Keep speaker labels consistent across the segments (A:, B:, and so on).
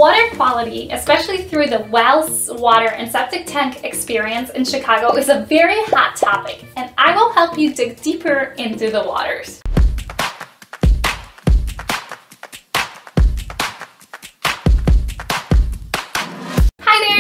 A: Water quality, especially through the wells, water, and septic tank experience in Chicago, is a very hot topic, and I will help you dig deeper into the waters.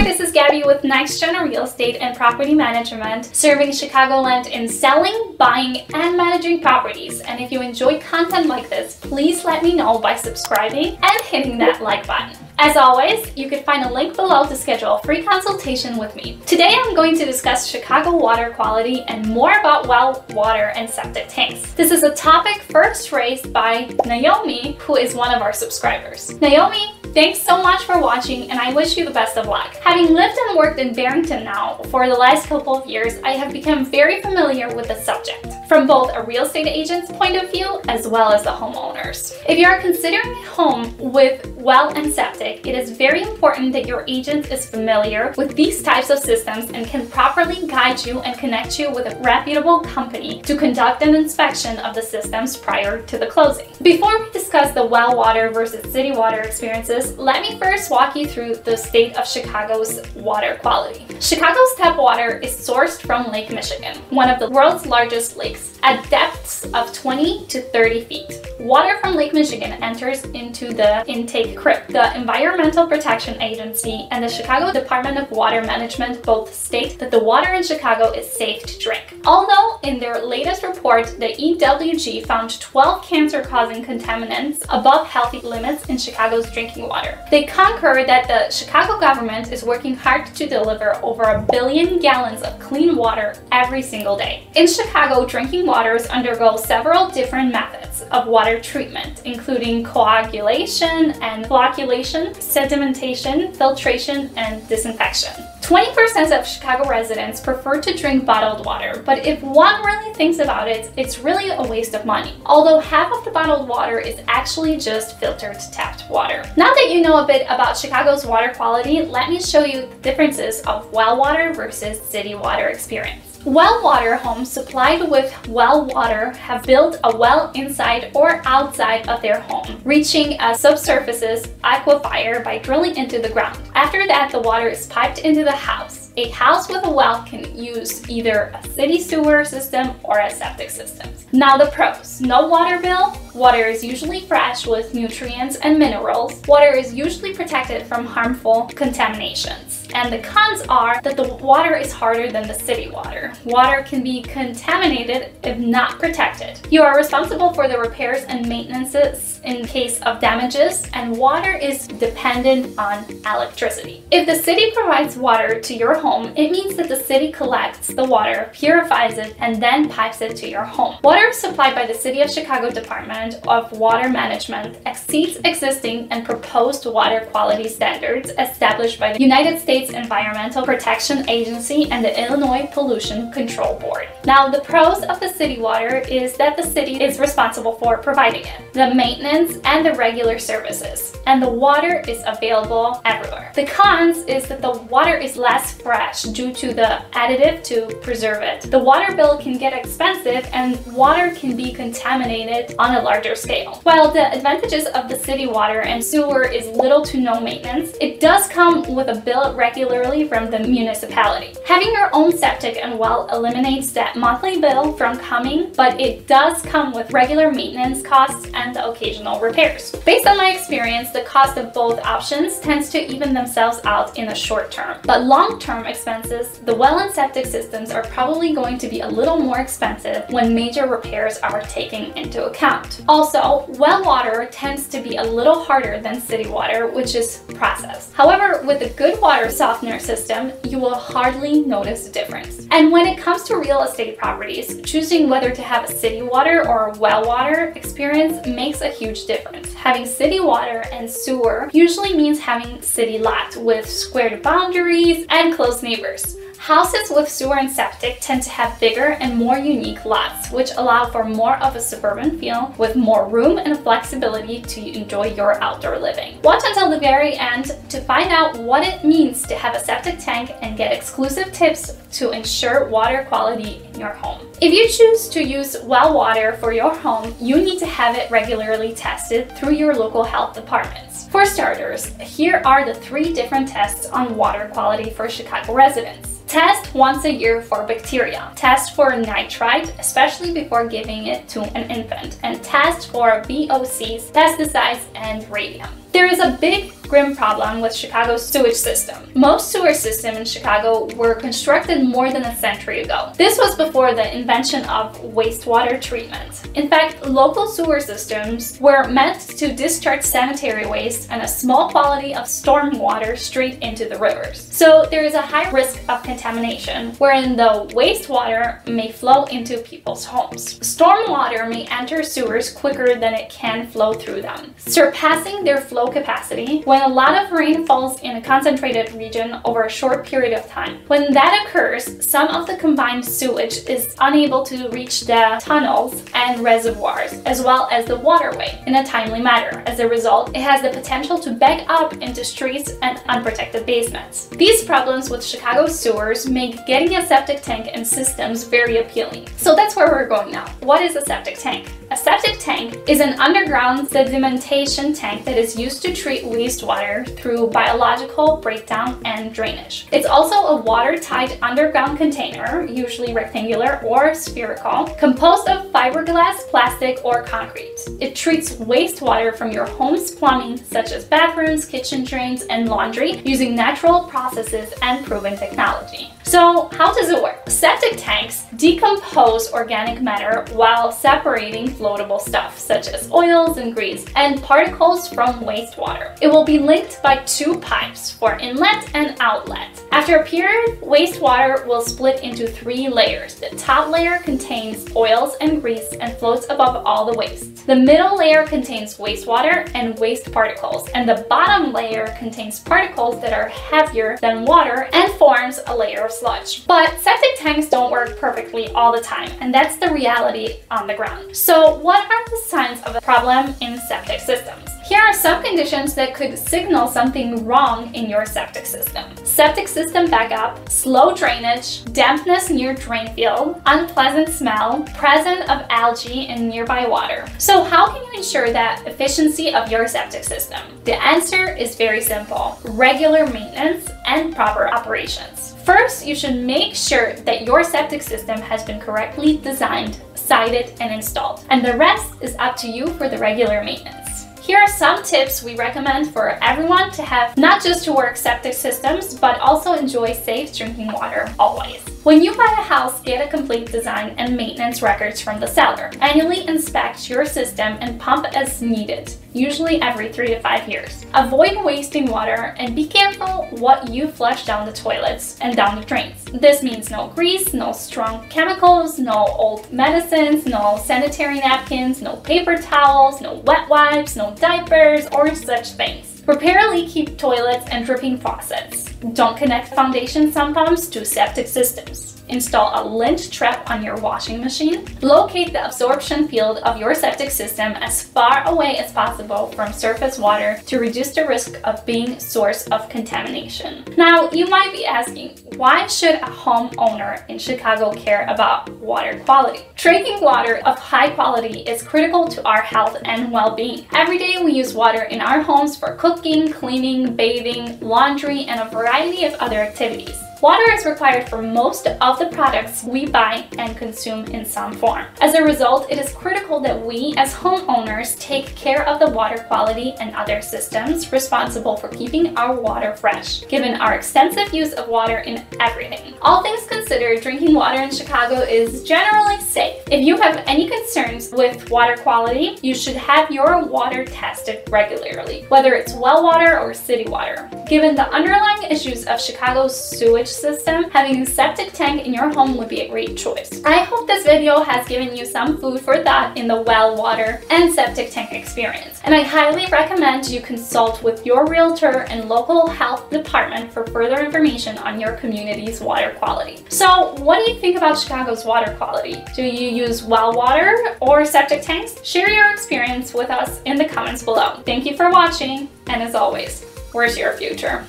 A: This is Gabby with Nex-Gen Real Estate and Property Management, serving Chicagoland in selling, buying, and managing properties. And if you enjoy content like this, please let me know by subscribing and hitting that like button. As always, you can find a link below to schedule a free consultation with me. Today I'm going to discuss Chicago water quality and more about well water and septic tanks. This is a topic first raised by Naomi, who is one of our subscribers. Naomi, thanks so much for watching, and I wish you the best of luck. Having lived and worked in Barrington now for the last couple of years, I have become very familiar with the subject, from both a real estate agent's point of view as well as the homeowners. If you are considering a home with well and septic, it is very important that your agent is familiar with these types of systems and can properly guide you and connect you with a reputable company to conduct an inspection of the systems prior to the closing. Before we discuss the well water versus city water experiences, let me first walk you through the state of Chicago's water quality. Chicago's tap water is sourced from Lake Michigan, one of the world's largest lakes, at depths of 20 to 30 feet. Water from Lake Michigan enters into the intake crypt. The Environmental Protection Agency and the Chicago Department of Water Management both state that the water in Chicago is safe to drink. Although in their latest report, the EWG found 12 cancer-causing contaminants above healthy limits in Chicago's drinking water. They concur that the Chicago government is working hard to deliver over 1 billion gallons of clean water every single day. In Chicago, drinking waters undergo several different methods of water treatment, including coagulation and flocculation, sedimentation, filtration, and disinfection. 20% of Chicago residents prefer to drink bottled water, but if one really thinks about it, it's really a waste of money, although half of the bottled water is actually just filtered tapped water. Now that you know a bit about Chicago's water quality, let me show you the differences of well water versus city water experience. Well water homes supplied with well water have built a well inside or outside of their home, reaching a subsurface aquifer by drilling into the ground. After that, the water is piped into the house. A house with a well can use either a city sewer system or a septic system. Now the pros. No water bill. Water is usually fresh with nutrients and minerals. Water is usually protected from harmful contaminations. And the cons are that the water is harder than the city water. Water can be contaminated if not protected. You are responsible for the repairs and maintenances in case of damages, and water is dependent on electricity. If the city provides water to your home, it means that the city collects the water, purifies it, and then pipes it to your home. Water supplied by the City of Chicago Department of Water Management exceeds existing and proposed water quality standards established by the United States Environmental Protection Agency and the Illinois Pollution Control Board. Now, the pros of the city water is that the city is responsible for providing it, the maintenance and the regular services, and the water is available everywhere. The cons is that the water is less fresh due to the additive to preserve it. The water bill can get expensive and water can be contaminated on a larger scale. While the advantages of the city water and sewer is little to no maintenance, it does come with a bill regularly from the municipality. Having your own septic and well eliminates that monthly bill from coming, but it does come with regular maintenance costs and the occasional repairs. Based on my experience, the cost of both options tends to even themselves out in the short term. But long-term expenses, the well and septic systems are probably going to be a little more expensive when major repairs are taken into account. Also, well water tends to be a little harder than city water, which is processed. However, with a good water softener system, you will hardly notice the difference. And when it comes to real estate properties, choosing whether to have a city water or a well water experience makes a huge difference. Having city water and sewer usually means having city lot with squared boundaries and close neighbors. Houses with sewer and septic tend to have bigger and more unique lots, which allow for more of a suburban feel with more room and flexibility to enjoy your outdoor living. Watch until the very end to find out what it means to have a septic tank and get exclusive tips to ensure water quality in your home. If you choose to use well water for your home, you need to have it regularly tested through your local health departments. For starters, here are the 3 different tests on water quality for Chicago residents. Test once a year for bacteria. Test for nitrite, especially before giving it to an infant. And test for VOCs, pesticides, and radium. There is a big, grim problem with Chicago's sewage system. Most sewer systems in Chicago were constructed more than a century ago. This was before the invention of wastewater treatment. In fact, local sewer systems were meant to discharge sanitary waste and a small quantity of storm water straight into the rivers. So there is a high risk of contamination, wherein the wastewater may flow into people's homes. Storm water may enter sewers quicker than it can flow through them, surpassing their flow capacity when a lot of rain falls in a concentrated region over a short period of time. When that occurs, some of the combined sewage is unable to reach the tunnels and reservoirs, as well as the waterway, in a timely manner. As a result, it has the potential to back up into streets and unprotected basements. These problems with Chicago sewers make getting a septic tank and systems very appealing. So that's where we're going now. What is a septic tank? A septic tank is an underground sedimentation tank that is used to treat wastewater through biological breakdown and drainage. It's also a watertight underground container, usually rectangular or spherical, composed of fiberglass, plastic, or concrete. It treats wastewater from your home's plumbing, such as bathrooms, kitchen drains, and laundry, using natural processes and proven technology. So how does it work? Septic tanks decompose organic matter while separating floatable stuff, such as oils and grease, and particles from wastewater. It will be linked by 2 pipes for inlet and outlet. After a period, wastewater will split into 3 layers. The top layer contains oils and grease and floats above all the waste. The middle layer contains wastewater and waste particles, and the bottom layer contains particles that are heavier than water and forms a layer of sludge. But septic tanks don't work perfectly all the time, and that's the reality on the ground. So what are the signs of a problem in septic systems? Here are some conditions that could signal something wrong in your septic system. Septic system backup, slow drainage, dampness near drain field, unpleasant smell, presence of algae in nearby water. So how can you ensure that efficiency of your septic system? The answer is very simple: regular maintenance and proper operations. First, you should make sure that your septic system has been correctly designed, sited, and installed, and the rest is up to you for the regular maintenance. Here are some tips we recommend for everyone to have, not just to work septic systems, but also enjoy safe drinking water always. When you buy a house, get a complete design and maintenance records from the seller. Annually inspect your system and pump as needed, usually every 3 to 5 years. Avoid wasting water and be careful what you flush down the toilets and down the drains. This means no grease, no strong chemicals, no old medicines, no sanitary napkins, no paper towels, no wet wipes, no diapers, or such things. Repair leaky toilets and dripping faucets. Don't connect foundation sump pumps to septic systems. Install a lint trap on your washing machine. Locate the absorption field of your septic system as far away as possible from surface water to reduce the risk of being a source of contamination. Now, you might be asking, why should a homeowner in Chicago care about water quality? Drinking water of high quality is critical to our health and well-being. Every day we use water in our homes for cooking, cleaning, bathing, laundry, and a variety of other activities. Water is required for most of the products we buy and consume in some form. As a result, it is critical that we as homeowners take care of the water quality and other systems responsible for keeping our water fresh, given our extensive use of water in everything. All things considered, drinking water in Chicago is generally safe. If you have any concerns with water quality, you should have your water tested regularly, whether it's well water or city water. Given the underlying issues of Chicago's sewage system, having a septic tank in your home would be a great choice. I hope this video has given you some food for thought in the well water and septic tank experience, and I highly recommend you consult with your realtor and local health department for further information on your community's water quality. So what do you think about Chicago's water quality? Do you use well water or septic tanks? Share your experience with us in the comments below. Thank you for watching, and as always, where's your future?